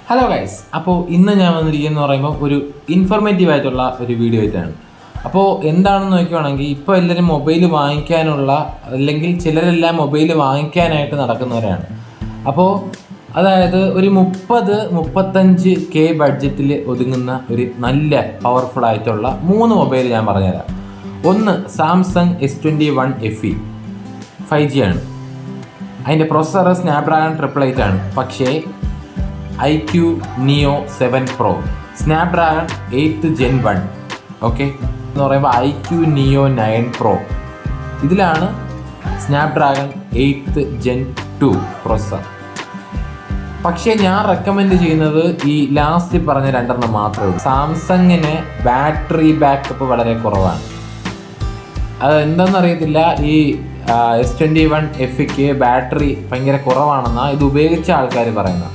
Hello guys, അപ്പോൾ ഇന്ന് ഞാൻ വന്നിരിക്കുന്നത് പറയുമ്പോൾ ഒരു ഇൻഫോർമേറ്റീവ് ആയിട്ടുള്ള ഒരു വീഡിയോ ആയിട്ടാണ്. അപ്പോൾ എന്താണെന്ന് നോക്കുകയാണെങ്കിൽ ഇപ്പോൾ എല്ലാവരും മൊബൈൽ വാങ്ങിക്കാനുള്ള അല്ലെങ്കിൽ ചിലരെല്ലാം മൊബൈൽ വാങ്ങിക്കാനായിട്ട് നടക്കുന്നവരാണ്. അപ്പോൾ അതായത് ഒരു 30-35K ബഡ്ജറ്റിൽ ഒതുങ്ങുന്ന ഒരു നല്ല പവർഫുൾ ആയിട്ടുള്ള 3 മൊബൈൽ ഞാൻ പറഞ്ഞുതരാം. ഒന്ന് സാംസങ് S21 FE 5G ആണ്. അതിൻ്റെ പ്രൊസസ്സർ സ്നാപ്ഡ്രാഗൺ 888 ആണ്. പക്ഷേ IQ Neo 7 Pro Snapdragon 8th Gen 1 okay എന്ന് പറയുമ്പോൾ IQ Neo 9 Pro ഇതിലാണ് സ്നാപ്ഡ്രാഗൺ 8th Gen 2 പ്രൊസസ്സർ. പക്ഷേ ഞാൻ റെക്കമെൻഡ് ചെയ്യുന്നത് ഈ ലാസ്റ്റ് പറഞ്ഞ 2 മാത്രമേ ഉള്ളൂ. സാംസങ്ങിന് ബാറ്ററി ബാക്കപ്പ് വളരെ കുറവാണ്. അത് എന്താണെന്നറിയത്തില്ല. ഈ S21 FEക്ക് ബാറ്ററി ഭയങ്കര കുറവാണെന്നാണ് ഇത് ഉപയോഗിച്ച ആൾക്കാർ പറയുന്നത്.